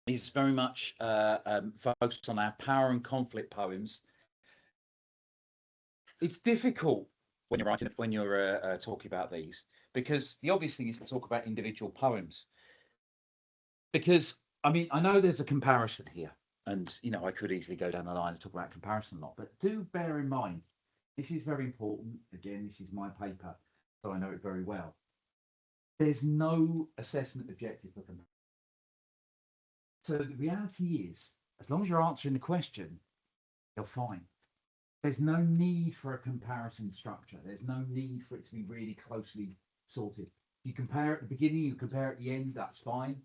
is very much focused on our power and conflict poems. It's difficult when you're writing, when you're talking about these, because the obvious thing is to talk about individual poems. Because I mean, I know there's a comparison here, and you know, I could easily go down the line and talk about comparison a lot, but do bear in mind, this is very important. Again, this is my paper, so I know it very well. There's no assessment objective for comparison. So the reality is, as long as you're answering the question, you're fine. There's no need for a comparison structure. There's no need for it to be really closely sorted. You compare at the beginning, you compare at the end, that's fine.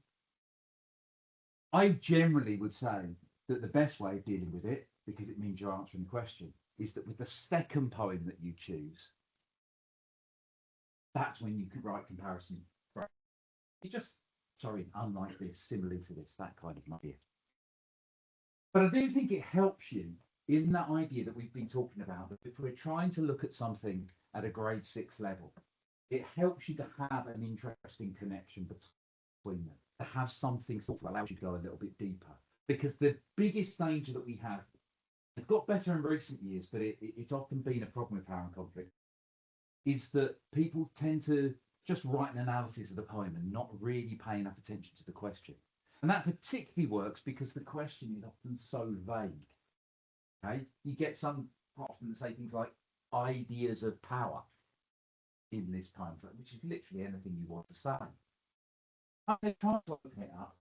I generally would say that the best way of dealing with it, because it means you're answering the question, is that with the second poem that you choose, that's when you can write comparison. Right. You just, sorry, unlike this, similar to this, that kind of idea. But I do think it helps you in that idea that we've been talking about, that if we're trying to look at something at a grade 6 level, it helps you to have an interesting connection between them, to have something thoughtful, allows you to go a little bit deeper. Because the biggest danger that we have, it's got better in recent years, but it's often been a problem with power and conflict, is that people tend to just write an analysis of the poem and not really pay enough attention to the question. And that particularly works because the question is often so vague. Okay, you get some often say things like ideas of power in this poem, which is literally anything you want to say. I try to open it up,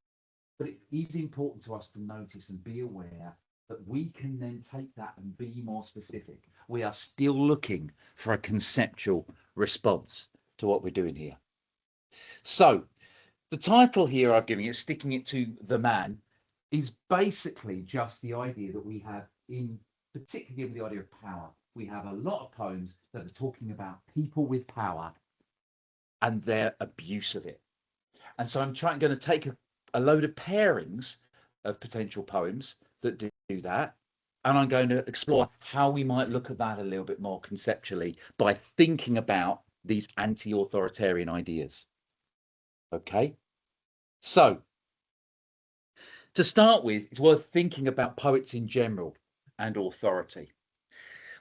but it is important to us to notice and be aware that we can then take that and be more specific. We are still looking for a conceptual response to what we're doing here. So the title here I've given it, Sticking It to the Man, is basically just the idea that we have in, particularly with the idea of power, we have a lot of poems that are talking about people with power and their abuse of it. And so I'm going to take a load of pairings of potential poems that do that, and I'm going to explore how we might look at that a little bit more conceptually by thinking about these anti-authoritarian ideas. Okay, so to start with, it's worth thinking about poets in general and authority.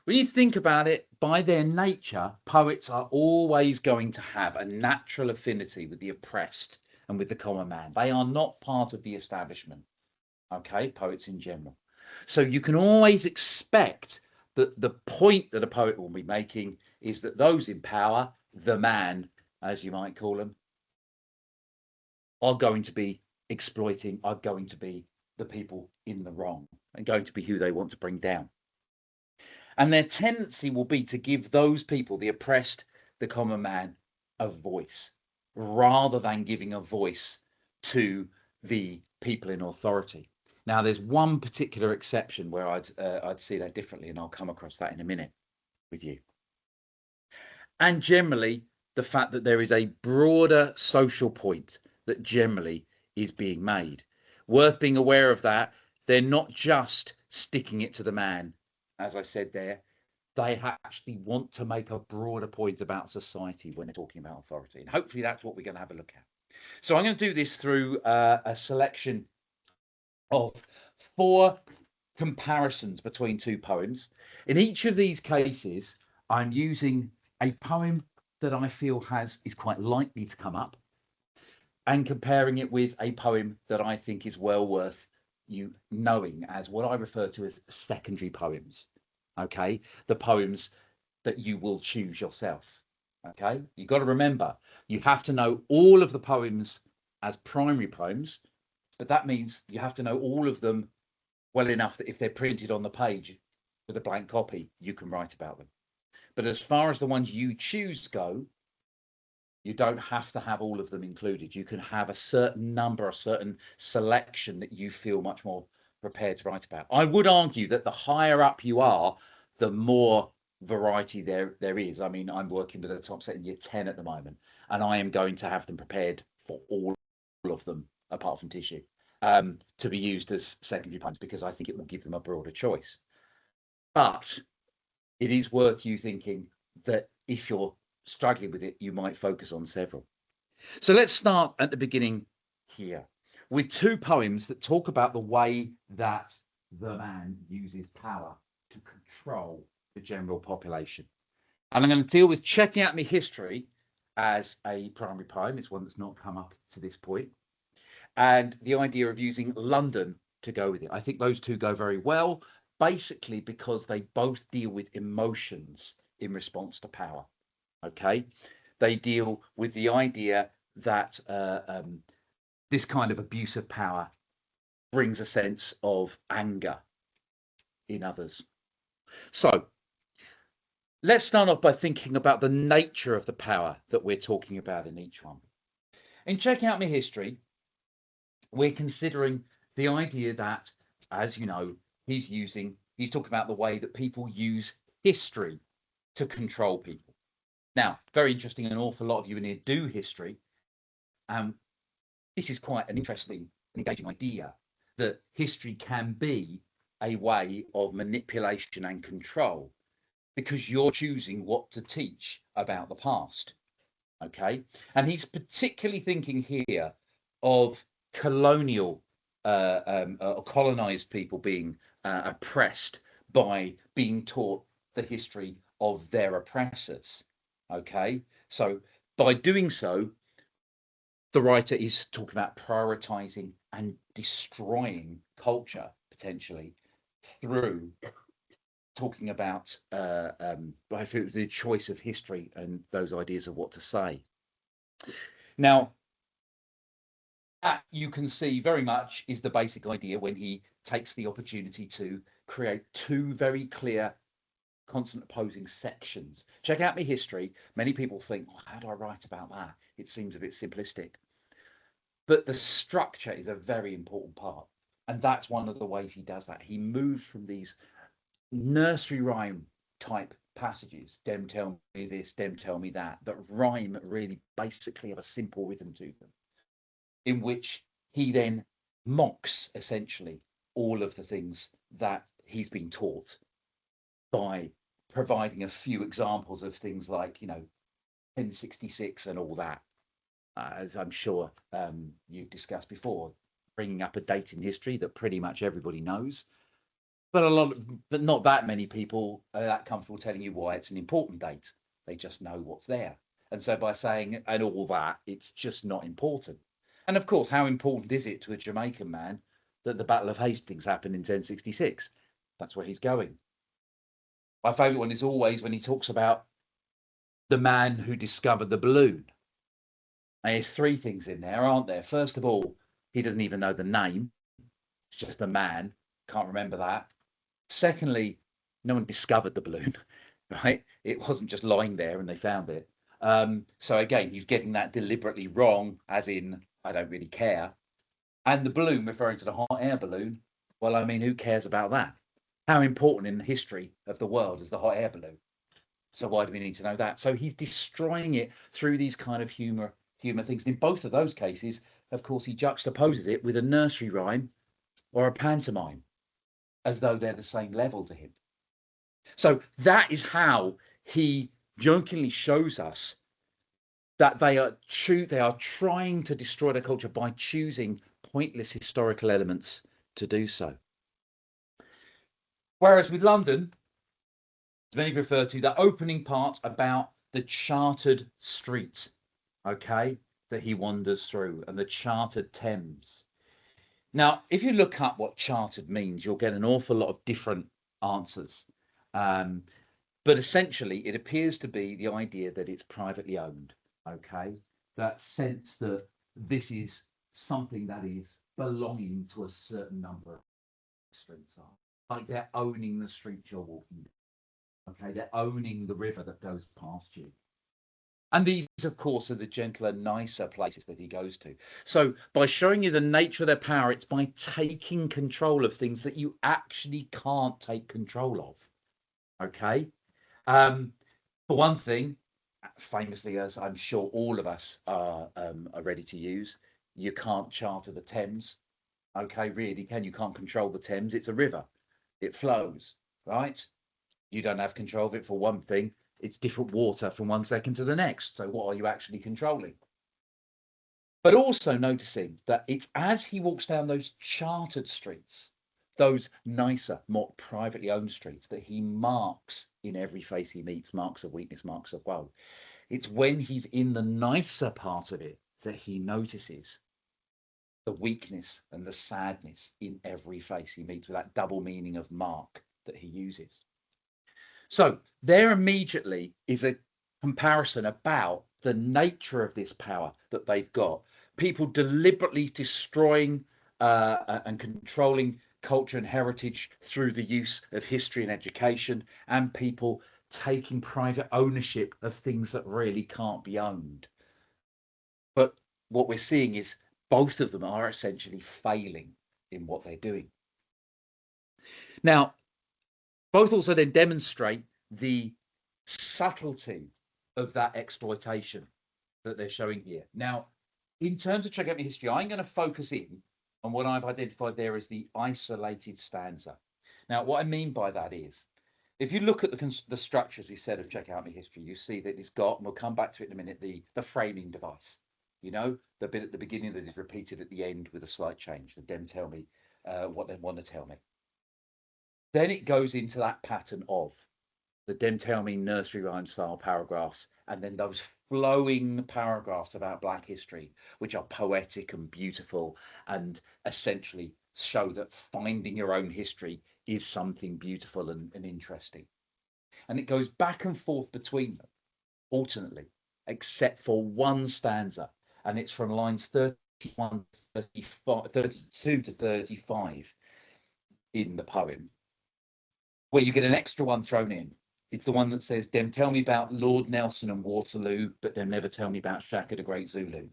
When you think about it, by their nature, poets are always going to have a natural affinity with the oppressed and with the common man. They are not part of the establishment, okay, poets in general. So you can always expect that the point that a poet will be making is that those in power, the man, as you might call them, are going to be exploiting, are going to be the people in the wrong and going to be who they want to bring down. And their tendency will be to give those people, the oppressed, the common man, a voice, rather than giving a voice to the people in authority. Now, there's one particular exception where I'd see that differently, and I'll come across that in a minute with you. And generally, the fact that there is a broader social point that generally is being made. Worth being aware of that. They're not just sticking it to the man, as I said there. They actually want to make a broader point about society when they're talking about authority. And hopefully that's what we're going to have a look at. So I'm going to do this through a selection of 4 comparisons between 2 poems. In each of these cases, I'm using a poem that I feel is quite likely to come up and comparing it with a poem that I think is well worth you knowing as what I refer to as secondary poems. Okay, the poems that you will choose yourself. Okay, you've got to remember, you have to know all of the poems as primary poems, but that means you have to know all of them well enough that if they're printed on the page with a blank copy, you can write about them. But as far as the ones you choose go, you don't have to have all of them included. You can have a certain number, a certain selection that you feel much more prepared to write about. I would argue that the higher up you are, the more variety there is. I mean, I'm working with a top set in year 10 at the moment, and I am going to have them prepared for all of them, apart from tissue, to be used as secondary poems, because I think it will give them a broader choice. But it is worth you thinking that if you're struggling with it, you might focus on several. So let's start at the beginning here. with two poems that talk about the way that the man uses power to control the general population. And I'm going to deal with Checking Out My History as a primary poem. It's one that's not come up to this point. And the idea of using London to go with it. I think those two go very well, basically because they both deal with emotions in response to power. Okay. They deal with the idea that this kind of abuse of power brings a sense of anger in others. So let's start off by thinking about the nature of the power that we're talking about in each one. In Checking Out My History, we're considering the idea that, as you know, he's talking about the way that people use history to control people. Now, very interesting, an awful lot of you in here do history. This is quite an interesting, engaging idea that history can be a way of manipulation and control because you're choosing what to teach about the past. Okay. And he's particularly thinking here of colonial colonized people being oppressed by being taught the history of their oppressors. Okay. So by doing so, the writer is talking about prioritizing and destroying culture potentially through talking about the choice of history and those ideas of what to say. Now, that you can see very much is the basic idea when he takes the opportunity to create two very clear constant opposing sections. Check out my history. Many people think, well, how do I write about that? It seems a bit simplistic. But the structure is a very important part. And that's one of the ways he does that. He moves from these nursery rhyme type passages, dem tell me this, dem tell me that rhyme really basically have a simple rhythm to them, in which he then mocks essentially all of the things that he's been taught by providing a few examples of things like, 1066 and all that, as I'm sure you've discussed before, bringing up a date in history that pretty much everybody knows. But not that many people are that comfortable telling you why it's an important date. They just know what's there. And so by saying and all that, it's just not important. And of course, how important is it to a Jamaican man that the Battle of Hastings happened in 1066? That's where he's going. My favourite one is always when he talks about the man who discovered the balloon. And there's three things in there, aren't there? First of all, he doesn't even know the name. It's just a man. Can't remember that. Secondly, no one discovered the balloon, right? It wasn't just lying there and they found it. So again, he's getting that deliberately wrong, as in, I don't really care. And the balloon, referring to the hot air balloon, well, I mean, who cares about that? How important in the history of the world is the hot air balloon? So why do we need to know that? So he's destroying it through these kind of humor things. In both of those cases, of course, he juxtaposes it with a nursery rhyme or a pantomime, as though they're the same level to him. So that is how he jokingly shows us that they are trying to destroy the culture by choosing pointless historical elements to do so. Whereas with London, as many refer to, the opening part about the chartered street, okay, that he wanders through, and the chartered Thames. Now, if you look up what chartered means, you'll get an awful lot of different answers. But essentially, it appears to be the idea that it's privately owned, okay? That sense that this is something that is belonging to a certain number of streets are. Like they're owning the street you're walking down, okay? They're owning the river that goes past you. And these, of course, are the gentler, nicer places that he goes to. So by showing you the nature of their power, it's by taking control of things that you actually can't take control of. Okay. For one thing, famously, as I'm sure all of us are ready to use, you can't charter the Thames. Okay, really, can you? Can't control the Thames. It's a river. It flows, right? You don't have control of it for one thing. It's different water from one second to the next. So what are you actually controlling? But also noticing that it's as he walks down those chartered streets, those nicer, more privately owned streets, that he marks in every face he meets marks of weakness, marks of woe. It's when he's in the nicer part of it that he notices the weakness and the sadness in every face he meets, with that double meaning of mark that he uses. So there immediately is a comparison about the nature of this power that they've got. People deliberately destroying and controlling culture and heritage through the use of history and education, and people taking private ownership of things that really can't be owned. But what we're seeing is both of them are essentially failing in what they're doing. Now, both also then demonstrate the subtlety of that exploitation that they're showing here. Now, in terms of checking out the history, I'm going to focus in on what I've identified there as the isolated stanza. Now, what I mean by that is, if you look at the structures we said of check out my history, you see that it's got, and we'll come back to it in a minute, the framing device. You know, the bit at the beginning that is repeated at the end with a slight change. The dem tell me what they want to tell me. Then it goes into that pattern of the dem tell me nursery rhyme style paragraphs, and then those flowing paragraphs about Black history, which are poetic and beautiful and essentially show that finding your own history is something beautiful and interesting. And it goes back and forth between them alternately, except for one stanza, and it's from lines 31, 35, 32 to 35 in the poem, where you get an extra one thrown in. It's the one that says, "Dem tell me about Lord Nelson and Waterloo, but dem never tell me about Shaka the Great Zulu.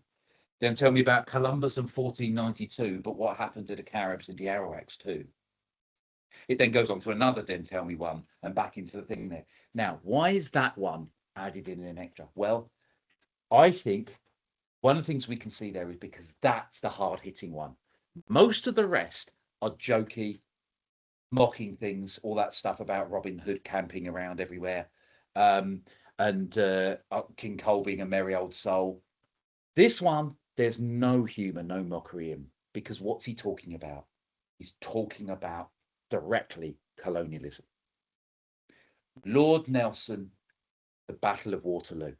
Dem tell me about Columbus and 1492, but what happened to the Caribs and the Arawaks too." It then goes on to another dem tell me one and back into the thing there. Now, why is that one added in an extra? Well, I think one of the things we can see there is because that's the hard-hitting one. Most of the rest are jokey, mocking things, all that stuff about Robin Hood camping around everywhere, and King Cole being a merry old soul. This one, there's no humour, no mockery in, because what's he talking about? He's talking about directly colonialism. Lord Nelson, the Battle of Waterloo.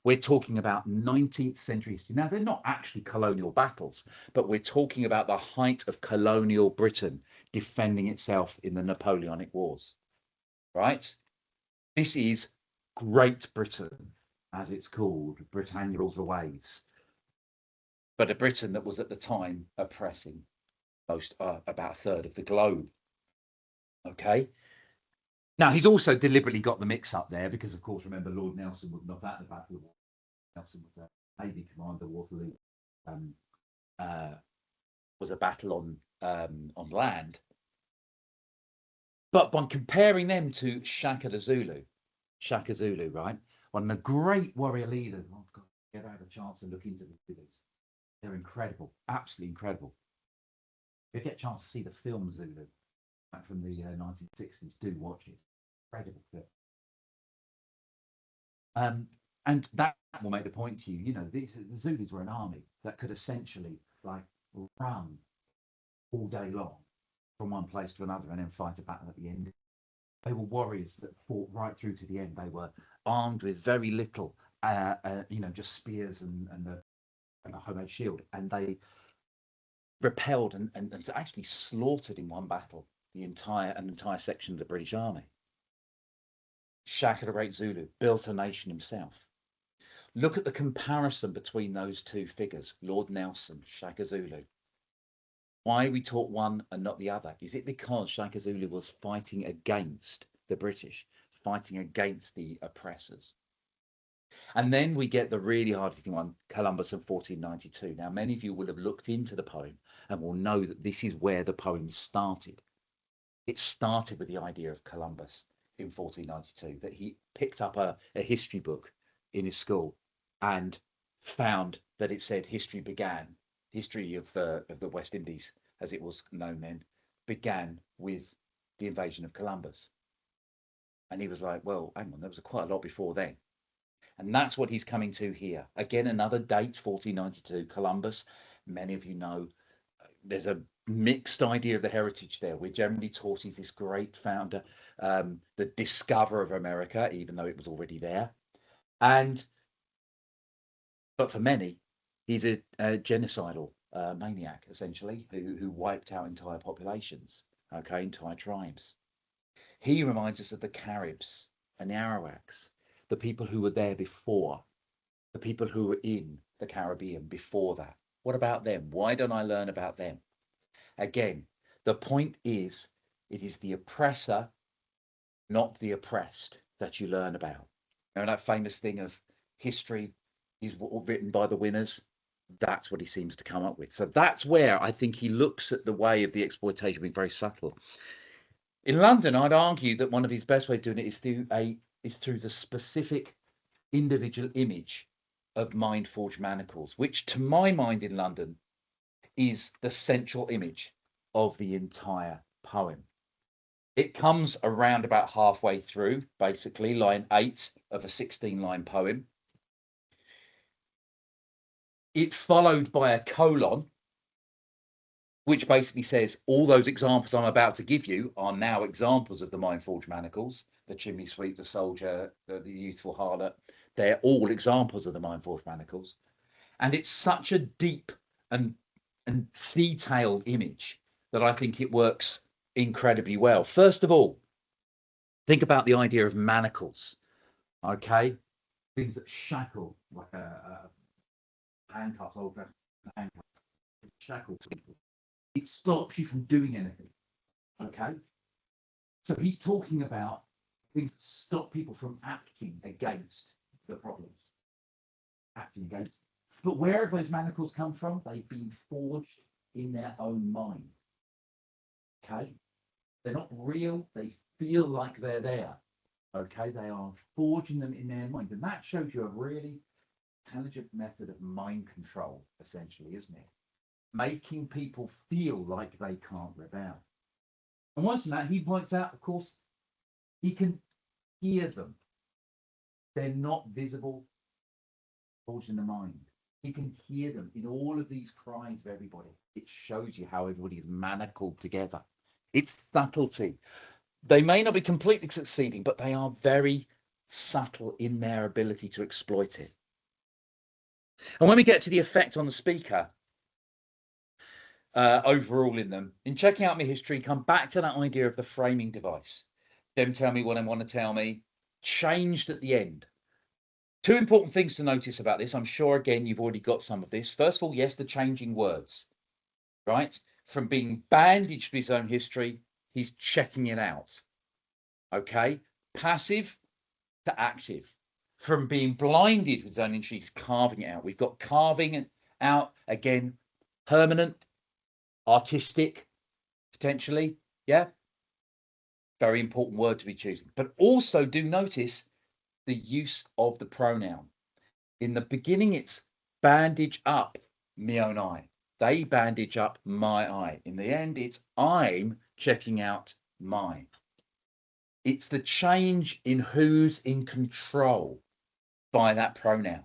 We're talking about 19th century history. Now, they're not actually colonial battles, but we're talking about the height of colonial Britain defending itself in the Napoleonic Wars, right? This is Great Britain, as it's called. Britannia rules the waves. But a Britain that was at the time oppressing about a third of the globe. Okay. Now, he's also deliberately got the mix up there because, of course, remember, Lord Nelson was not at the Battle of Waterloo. Nelson was a Navy commander. Waterloo was a battle on land. But by comparing them to Shaka Zulu, right? One of the great warrior leaders. Oh God, if I had a chance to look into the videos, they're incredible, absolutely incredible. If you get a chance to see the film Zulu back from the 1960s, do watch it. Incredible film. And that will make the point to you. You know, the Zulus were an army that could essentially like run all day long from one place to another and then fight a battle at the end. They were warriors that fought right through to the end. They were armed with very little, just spears and a homemade shield, and they repelled and actually slaughtered in one battle an entire section of the British Army. Shaka the Great Zulu built a nation himself. Look at the comparison between those two figures, Lord Nelson, Shaka Zulu. Why are we taught one and not the other? Is it because Shaka Zulu was fighting against the British, fighting against the oppressors? And then we get the really hard-hitting one, Columbus in 1492. Now, many of you will have looked into the poem and will know that this is where the poem started. It started with the idea of Columbus in 1492, that he picked up a history book in his school and found that it said history of the West Indies, as it was known then, began with the invasion of Columbus. And he was like, well, hang on, there was quite a lot before then. And that's what he's coming to here. Again, another date, 1492, Columbus. Many of you know there's a mixed idea of the heritage there. We're generally taught he's this great founder, the discoverer of America, even though it was already there. But for many, he's a genocidal maniac, essentially, who wiped out entire populations, okay, entire tribes. He reminds us of the Caribs and the Arawaks, the people who were there before, the people who were in the Caribbean before that. What about them? Why don't I learn about them? Again, the point is, it is the oppressor, not the oppressed, that you learn about. You know that famous thing of history is written by the winners? That's what he seems to come up with. So that's where I think he looks at the way of the exploitation being very subtle. In London, I'd argue that one of his best ways of doing it is through the specific individual image of mind forged manacles, which to my mind in London is the central image of the entire poem. It comes around about halfway through, basically line 8 of a 16-line poem. It's followed by a colon, which basically says all those examples I'm about to give you are now examples of the mind forged manacles, the chimney sweep, the soldier, the youthful harlot. They're all examples of the mind forged manacles. And it's such a deep and detailed image that I think it works incredibly well. First of all, think about the idea of manacles, okay? Things that shackle, like a handcuffs, old handcuffs, shackle people. It stops you from doing anything, okay? So he's talking about things that stop people from acting against the problems, acting against. But where have those manacles come from? They've been forged in their own mind, okay? They're not real, they feel like they're there, okay? They are forging them in their mind. And that shows you a really intelligent method of mind control, essentially, isn't it? Making people feel like they can't rebel. And worse than that, he points out, of course, he can hear them. They're not visible, forged in the mind. He can hear them in all of these cries of everybody. It shows you how everybody is manacled together. It's subtlety. They may not be completely succeeding, but they are very subtle in their ability to exploit it. And when we get to the effect on the speaker, overall in them, in checking out my history, come back to that idea of the framing device. Them tell me what they want to tell me, changed at the end. Two important things to notice about this. I'm sure, again, you've already got some of this. First of all, yes, the changing words, right? From being bandaged with his own history, he's checking it out, okay? Passive to active. From being blinded with his own history, he's carving it out. We've got carving out, again, permanent, artistic, potentially, yeah? Very important word to be choosing. But also do notice the use of the pronoun. In the beginning, it's bandage up me own eye. They bandage up my eye. In the end, it's I'm checking out mine. It's the change in who's in control by that pronoun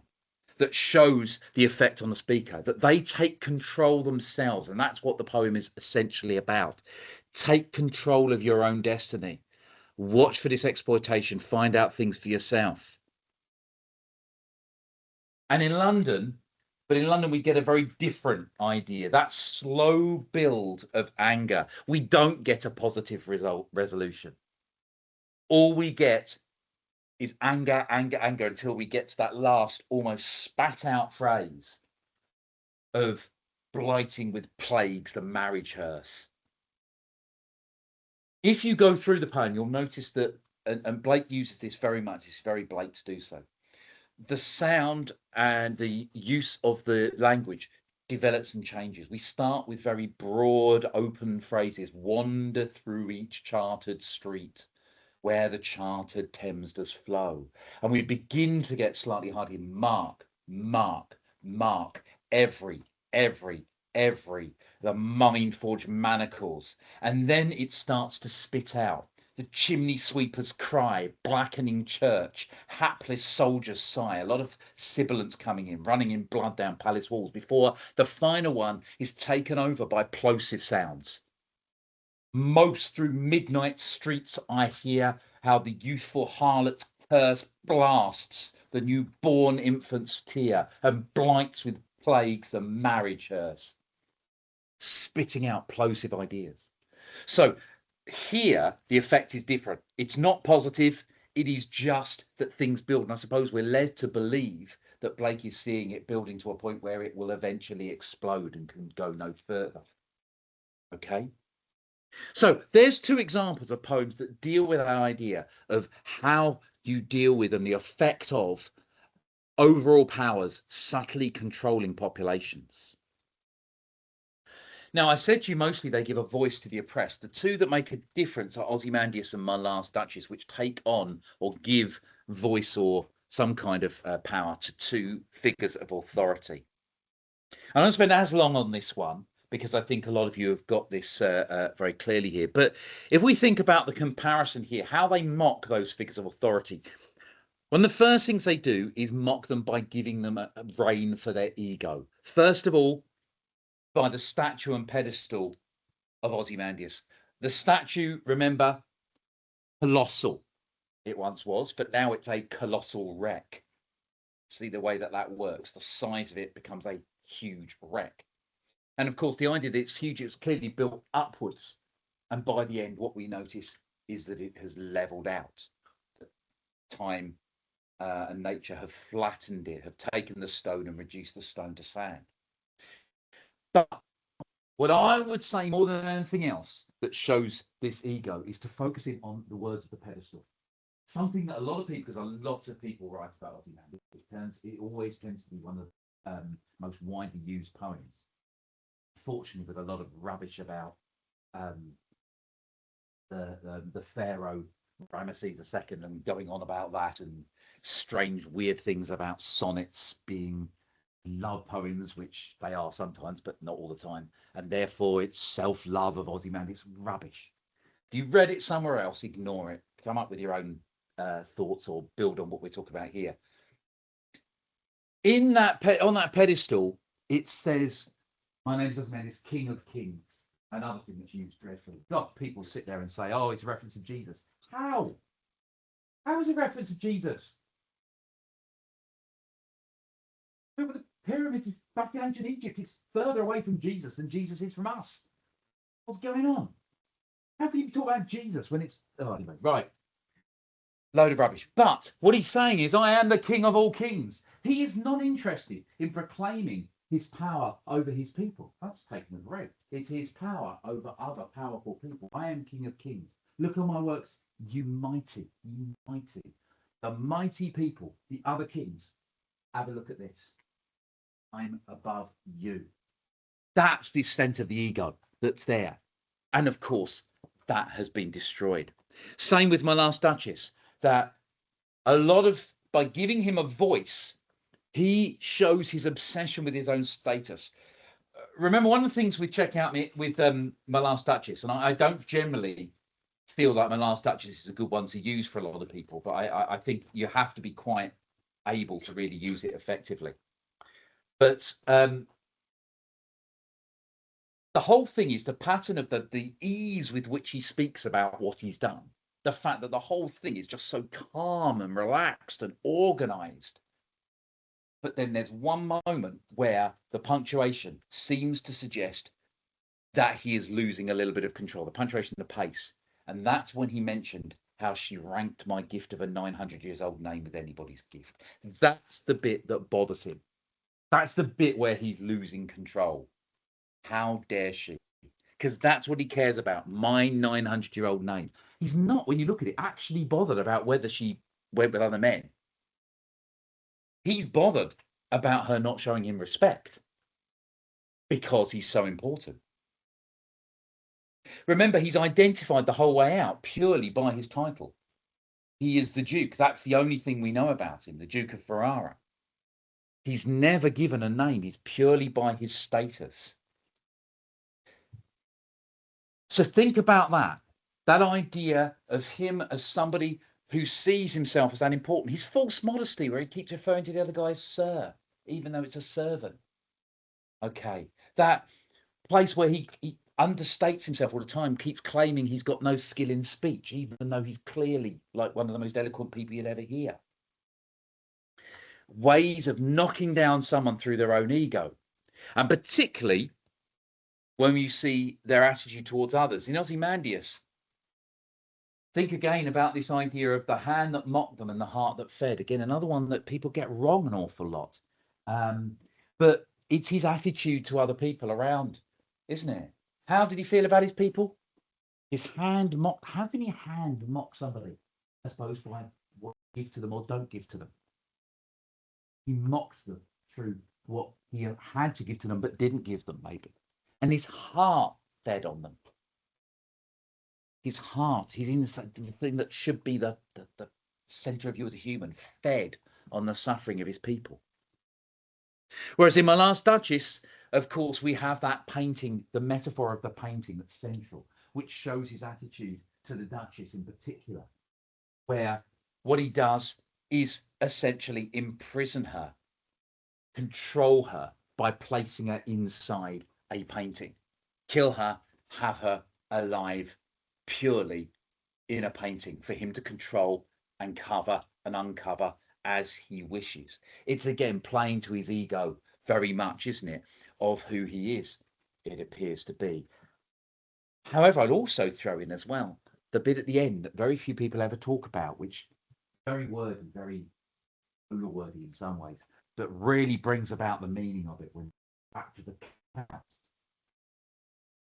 that shows the effect on the speaker, that they take control themselves. And that's what the poem is essentially about. Take control of your own destiny. Watch for this exploitation. Find out things for yourself. And in London, we get a very different idea. That slow build of anger. We don't get a positive resolution. All we get is anger, anger, anger until we get to that last almost spat out phrase of blighting with plagues the marriage hearse. If you go through the poem, you'll notice that, and Blake uses this very much, it's very Blake to do so. The sound and the use of the language develops and changes. We start with very broad, open phrases, wander through each chartered street where the chartered Thames does flow. And we begin to get slightly harder. Mark, mark, mark, every, the mind forged manacles. And then it starts to spit out the chimney sweeper's cry, blackening church, hapless soldier's sigh, a lot of sibilants coming in, running in blood down palace walls before the final one is taken over by plosive sounds. Most through midnight streets I hear how the youthful harlot's curse blasts the newborn infant's tear and blights with plagues the marriage hearse, spitting out plosive ideas. So here, the effect is different. It's not positive. It is just that things build. And I suppose we're led to believe that Blake is seeing it building to a point where it will eventually explode and can go no further. Okay. So there's two examples of poems that deal with that idea of how you deal with and the effect of overall powers subtly controlling populations. Now, I said to you mostly they give a voice to the oppressed. The two that make a difference are Ozymandias and My Last Duchess, which take on or give voice or some kind of power to two figures of authority. I don't spend as long on this one because I think a lot of you have got this very clearly here. But if we think about the comparison here, how they mock those figures of authority, one of the first things they do is mock them by giving them a rein for their ego. First of all, by the statue and pedestal of Ozymandias. The statue, remember, colossal it once was, but now it's a colossal wreck. See the way that that works. The size of it becomes a huge wreck. And of course, the idea that it's huge, it's clearly built upwards. And by the end, what we notice is that it has leveled out. Time and nature have flattened it, have taken the stone and reduced the stone to sand. But what I would say more than anything else that shows this ego is to focus in on the words of the pedestal. Something that a lot of people, because a lot of people write about Ozymandias, it always tends to be one of the most widely used poems. Fortunately, with a lot of rubbish about the pharaoh Ramesses II and going on about that, and strange, weird things about sonnets being love poems, which they are sometimes, but not all the time. And therefore, it's self-love of Ozymandias. Rubbish. If you read it somewhere else, ignore it. Come up with your own thoughts or build on what we're talking about here. In that on that pedestal, it says, "My name is Ozymandias, King of Kings." Another thing that's used dreadfully. God, people sit there and say, "Oh, it's a reference to Jesus." How? How is it a reference to Jesus? Remember, the pyramids is back in ancient Egypt. It's further away from Jesus than Jesus is from us. What's going on? How can you talk about Jesus when it's... Oh, anyway, right. Load of rubbish. But what he's saying is, I am the king of all kings. He is not interested in proclaiming his power over his people. That's taken as read. It's his power over other powerful people. I am king of kings. Look at my works, you mighty, you mighty. The mighty people, the other kings. Have a look at this. I'm above you. That's the extent of the ego that's there. And of course, that has been destroyed. Same with My Last Duchess, that a lot of, by giving him a voice, he shows his obsession with his own status. Remember, one of the things we check out with My Last Duchess, and I don't generally feel like My Last Duchess is a good one to use for a lot of people, but I think you have to be quite able to really use it effectively. But the whole thing is the pattern of the ease with which he speaks about what he's done. The fact that the whole thing is just so calm and relaxed and organized. But then there's one moment where the punctuation seems to suggest that he is losing a little bit of control, the punctuation, the pace. And that's when he mentioned how she ranked my gift of a 900 years old name with anybody's gift. That's the bit that bothers him. That's the bit where he's losing control. How dare she? Because that's what he cares about, my 900-year-old name. He's not, when you look at it, actually bothered about whether she went with other men. He's bothered about her not showing him respect because he's so important. Remember, he's identified the whole way out purely by his title. He is the Duke. That's the only thing we know about him, the Duke of Ferrara. He's never given a name. He's purely by his status. So think about that. That idea of him as somebody who sees himself as unimportant, his false modesty, where he keeps referring to the other guy as sir, even though it's a servant. Okay, that place where he understates himself all the time, keeps claiming he's got no skill in speech, even though he's clearly like one of the most eloquent people you'd ever hear. Ways of knocking down someone through their own ego, and particularly when you see their attitude towards others. In Ozymandias, think again about this idea of the hand that mocked them and the heart that fed. Again, another one that people get wrong an awful lot. But it's his attitude to other people around, isn't it? How did he feel about his people? His hand mocked. How can your hand mock somebody? I suppose by what you give to them or don't give to them. He mocked them through what he had to give to them but didn't give them, maybe. And his heart fed on them. His heart, he's in the thing that should be the center of you as a human, fed on the suffering of his people. Whereas in My Last Duchess, of course, we have that painting, the metaphor of the painting that's central, which shows his attitude to the Duchess in particular, where what he does is essentially imprison her, control her by placing her inside a painting, kill her, have her alive purely in a painting for him to control and cover and uncover as he wishes. It's again playing to his ego very much, isn't it, of who he is, it appears to be. However, I'd also throw in as well the bit at the end that very few people ever talk about, which very wordy, very wordy in some ways, but really brings about the meaning of it when back to the count.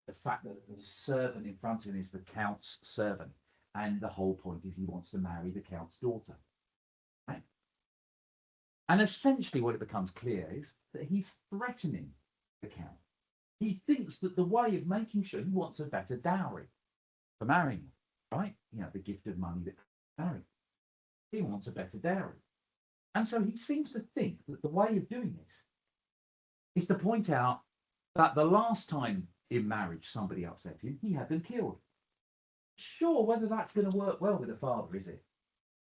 The fact that the servant in front of him is the count's servant, and the whole point is he wants to marry the count's daughter. Right? And essentially what it becomes clear is that he's threatening the count. He thinks that the way of making sure he wants a better dowry for marrying her, right? You know, the gift of money that marry. He wants a better dowry. And so he seems to think that the way of doing this is to point out that the last time in marriage somebody upset him, he had them killed. Sure, whether that's going to work well with the father, is it?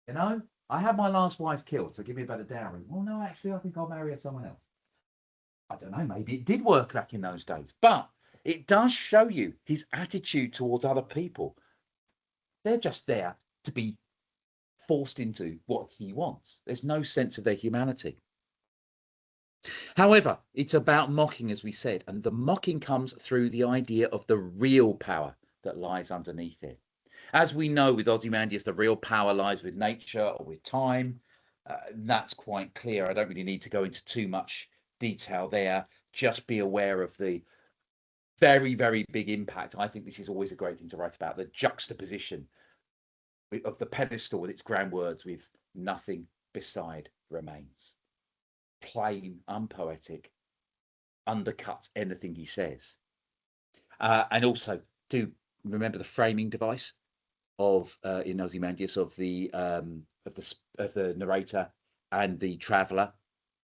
You know, I had my last wife killed, so give me a better dowry. Well, no, actually, I think I'll marry someone else. I don't know, maybe it did work back in those days, but it does show you his attitude towards other people. They're just there to be forced into what he wants. There's no sense of their humanity. However, it's about mocking, as we said, and the mocking comes through the idea of the real power that lies underneath it. As we know with Ozymandias, the real power lies with nature or with time. That's quite clear. I don't really need to go into too much detail there. Just be aware of the very, very big impact. I think this is always a great thing to write about, the juxtaposition of the pedestal with its grand words with nothing beside remains. Plain, unpoetic, undercuts anything he says. And also do remember the framing device of in Ozymandias of the narrator and the traveller,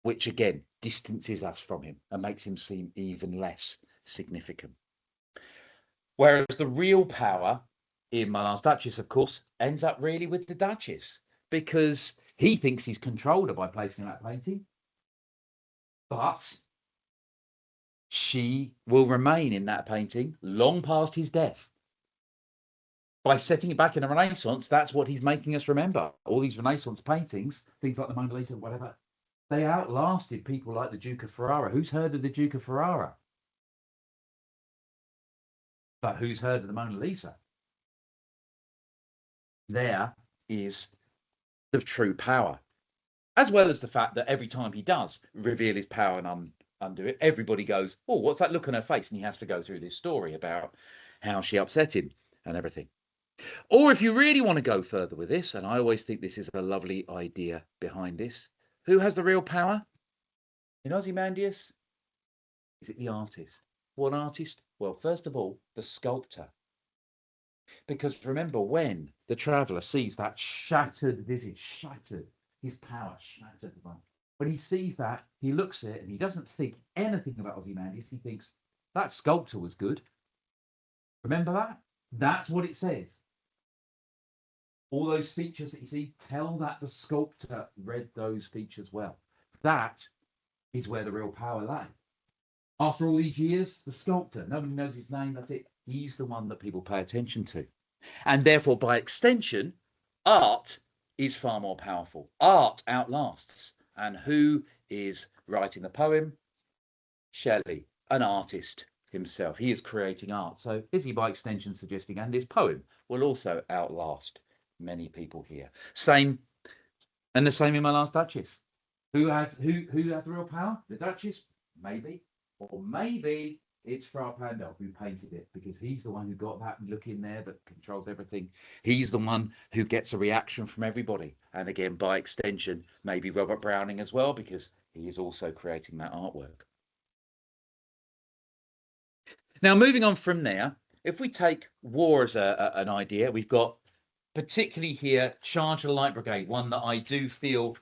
which again distances us from him and makes him seem even less significant. Whereas the real power in My Last Duchess, of course, ends up really with the Duchess, because he thinks he's controlled her by placing that painting, but she will remain in that painting long past his death. By setting it back in the Renaissance, that's what he's making us remember. All these Renaissance paintings, things like the Mona Lisa, whatever, they outlasted people like the Duke of Ferrara. Who's heard of the Duke of Ferrara? But who's heard of the Mona Lisa? There is the true power, as well as the fact that every time he does reveal his power and undo it, everybody goes, oh, what's that look on her face? And he has to go through this story about how she upset him and everything. Or if you really want to go further with this, and I always think this is a lovely idea behind this, who has the real power? In Ozymandias, is it the artist? What artist? Well, first of all, the sculptor. Because remember, when the traveller sees that shattered visage, shattered, his power shattered, when he sees that, he looks at it and he doesn't think anything about Ozymandias. He thinks, that sculptor was good. Remember that? That's what it says. All those features that you see, tell that the sculptor read those features well. That is where the real power lay. After all these years, the sculptor, nobody knows his name, that's it. He's the one that people pay attention to. And therefore, by extension, art is far more powerful. Art outlasts. And who is writing the poem? Shelley, an artist himself. He is creating art. So is he by extension suggesting, and his poem will also outlast many people here. Same, and the same in My Last Duchess. Who has the real power? The Duchess? Maybe. Or maybe it's Frau Pandel who painted it, because he's the one who got that look in there that controls everything. He's the one who gets a reaction from everybody. And again, by extension, maybe Robert Browning as well, because he is also creating that artwork. Now, moving on from there, if we take war as an idea, we've got particularly here, Charge of the Light Brigade, one that I do feel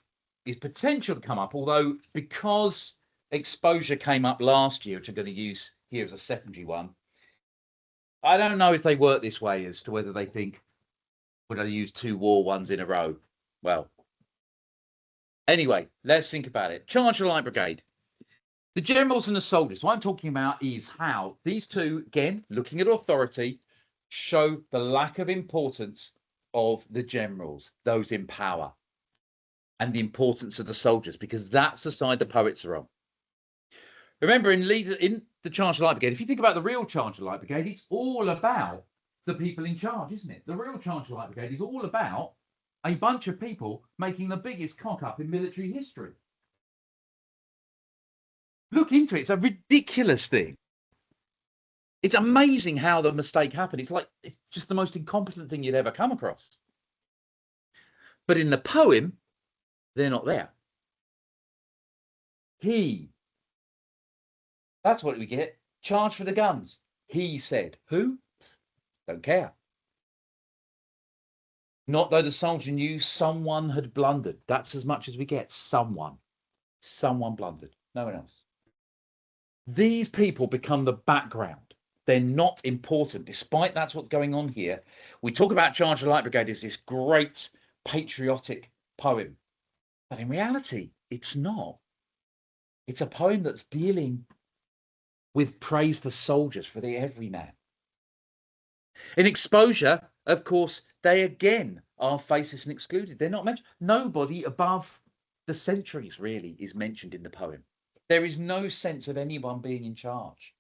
is potential to come up, although because exposure came up last year, which I'm going to use here as a secondary one, I don't know if they work this way as to whether they think, would I use 2 war ones in a row? Well, anyway, let's think about it. Charge of the Light Brigade. The generals and the soldiers. What I'm talking about is how these two, again, looking at authority, show the lack of importance of the generals, those in power, and the importance of the soldiers, because that's the side the poets are on. Remember, in the Charge of the Light Brigade, if you think about the real Charge of the Light Brigade, it's all about the people in charge, isn't it? The real Charge of the Light Brigade is all about a bunch of people making the biggest cock up in military history. Look into it. It's a ridiculous thing. It's amazing how the mistake happened. It's just the most incompetent thing you'd ever come across. But in the poem, they're not there. That's what we get. Charge for the guns. He said. Who? Don't care. Not though the soldier knew someone had blundered. That's as much as we get. Someone blundered. No one else. These people become the background. They're not important, despite that's what's going on here. We talk about Charge of the Light Brigade as this great patriotic poem. But in reality, it's not. It's a poem that's dealing with praise for soldiers, for the everyman. In exposure, of course, they again are faceless and excluded. They're not mentioned. Nobody above the centuries really is mentioned in the poem. There is no sense of anyone being in charge.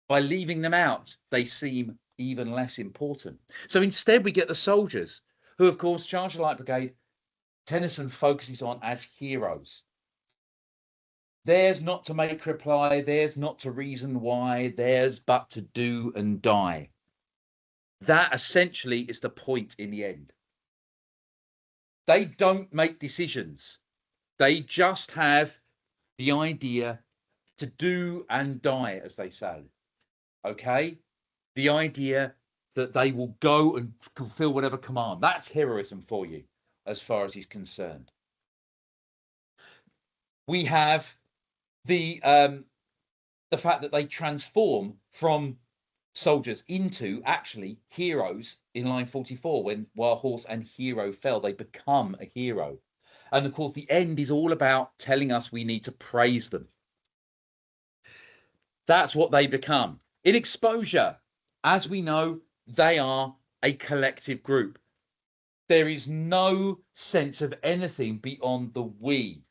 By leaving them out, they seem even less important. So instead, we get the soldiers, who, of course, Charge of the Light Brigade, Tennyson focuses on as heroes. Theirs not to make reply, theirs not to reason why, theirs but to do and die. That essentially is the point in the end. They don't make decisions. They just have the idea to do and die, as they say. Okay? The idea that they will go and fulfill whatever command. That's heroism for you, as far as he's concerned. We have the fact that they transform from soldiers into actually heroes in line 44. When while horse and hero fell, they become a hero. And of course, the end is all about telling us we need to praise them. That's what they become. In exposure, as we know, they are a collective group. There is no sense of anything beyond the we.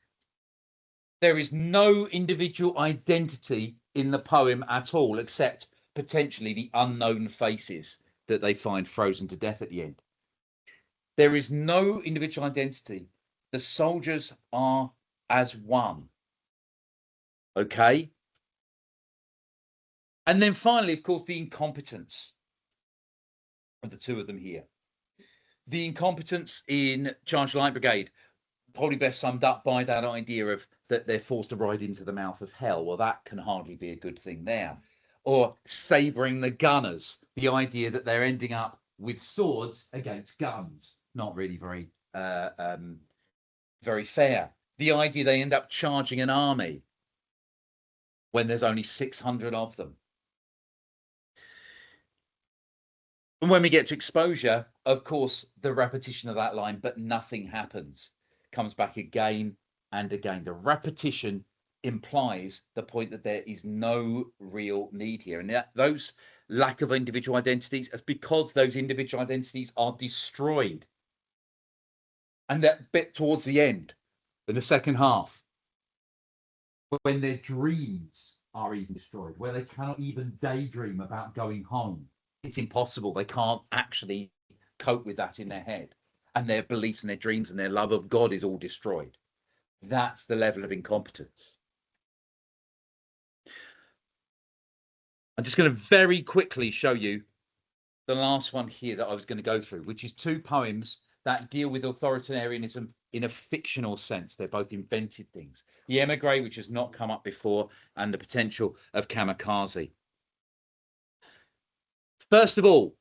There is no individual identity in the poem at all, except potentially the unknown faces that they find frozen to death at the end. There is no individual identity. The soldiers are as one. Okay? And then finally, of course, the incompetence of the two of them here. The incompetence in Charge of the Light Brigade, probably best summed up by that idea of that they're forced to ride into the mouth of hell. Well, that can hardly be a good thing there. Or sabering the gunners, the idea that they're ending up with swords against guns. Not really very fair. The idea they end up charging an army when there's only 600 of them. And when we get to exposure, of course, the repetition of that line, but nothing happens, comes back again and again. The repetition implies the point that there is no real need here. And those lack of individual identities is because those individual identities are destroyed. And that bit towards the end, in the second half, when their dreams are even destroyed, where they cannot even daydream about going home. It's impossible. They can't actually cope with that in their head. And their beliefs and their dreams and their love of God is all destroyed. That's the level of incompetence. I'm just going to very quickly show you the last one here that I was going to go through, which is 2 poems that deal with authoritarianism in a fictional sense. They're both invented things. The Emigre, which has not come up before, and the potential of kamikaze. First of all,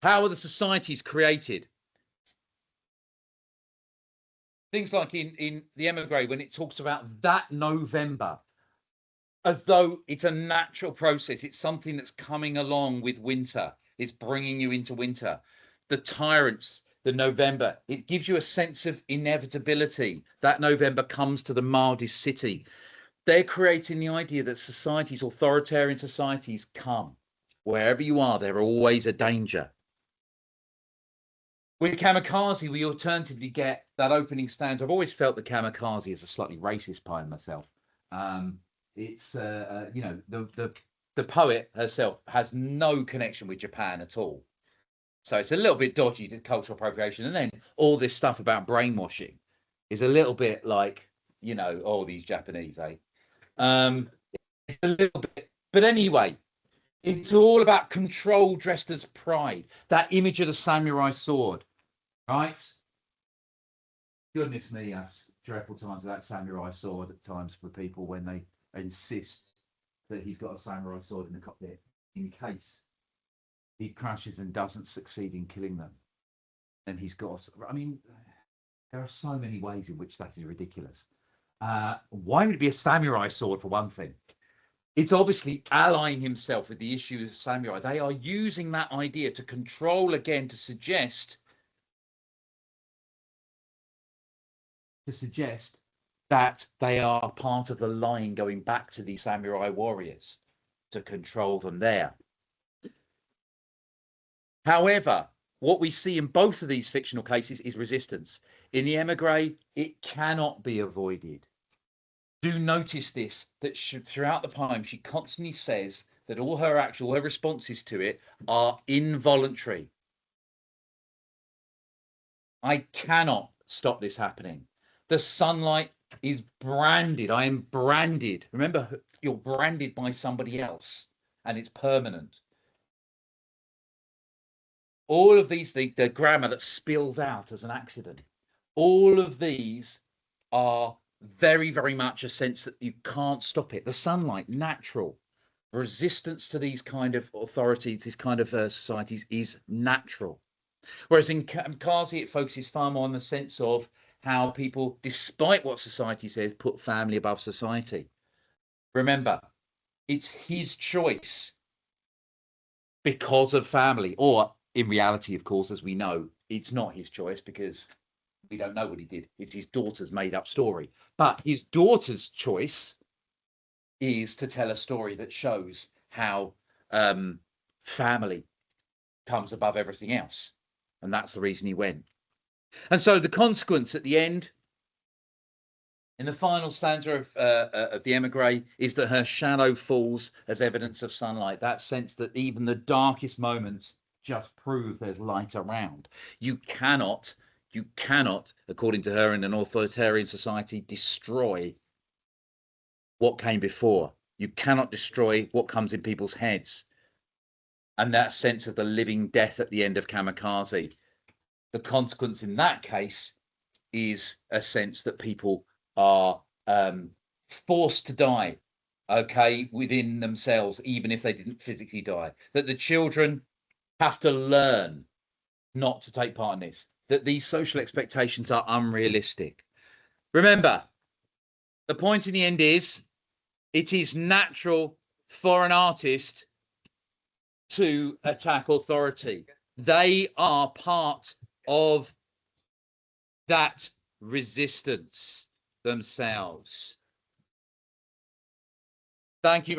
how are the societies created? Things like in the Emigre, when it talks about that November, as though it's a natural process. It's something that's coming along with winter. It's bringing you into winter. The tyrants, the November, it gives you a sense of inevitability. That November comes to the mildest city. They're creating the idea that societies, authoritarian societies, come. Wherever you are, there are always a danger. With kamikaze, we alternatively get that opening stanza. I've always felt that kamikaze is a slightly racist poem myself. It's you know, the poet herself has no connection with Japan at all, so it's a little bit dodgy to cultural appropriation. And then all this stuff about brainwashing is a little bit like, you know, oh, these Japanese, eh? It's a little bit, but anyway, it's all about control dressed as pride. That image of the samurai sword, right? Goodness me, I've dreadful times of that samurai sword at times for people when they insist that he's got a samurai sword in the cockpit in case he crashes and doesn't succeed in killing them. And he's got, I mean, there are so many ways in which that is ridiculous. Why would it be a samurai sword, for one thing? It's obviously allying himself with the issue of samurai. They are using that idea to control again, to suggest that they are part of the line going back to the samurai warriors to control them there. However, what we see in both of these fictional cases is resistance. In the Emigre, it cannot be avoided. Do notice this, that throughout the poem, she constantly says that all her responses to it are involuntary. I cannot stop this happening. The sunlight is branded. I am branded. Remember, you're branded by somebody else, and it's permanent. All of these, the grammar that spills out as an accident, all of these are very, very much a sense that you can't stop it. The sunlight, natural. Resistance to these kind of authorities, this kind of societies is natural. Whereas in kamikaze, it focuses far more on the sense of how people, despite what society says, put family above society. Remember, it's his choice because of family, or in reality, of course, as we know, it's not his choice because we don't know what he did. It's his daughter's made up story. But his daughter's choice is to tell a story that shows how family comes above everything else. And that's the reason he went. And so the consequence at the end, in the final stanza of the Emigre, is that her shadow falls as evidence of sunlight. That sense that even the darkest moments just prove there's light around. You cannot, according to her, in an authoritarian society, destroy what came before. You cannot destroy what comes in people's heads. And that sense of the living death at the end of kamikaze. The consequence in that case is a sense that people are forced to die, okay, within themselves, even if they didn't physically die. That the children have to learn not to take part in this. That these social expectations are unrealistic. Remember, the point in the end is, it is natural for an artist to attack authority. They are part of that resistance themselves. Thank you.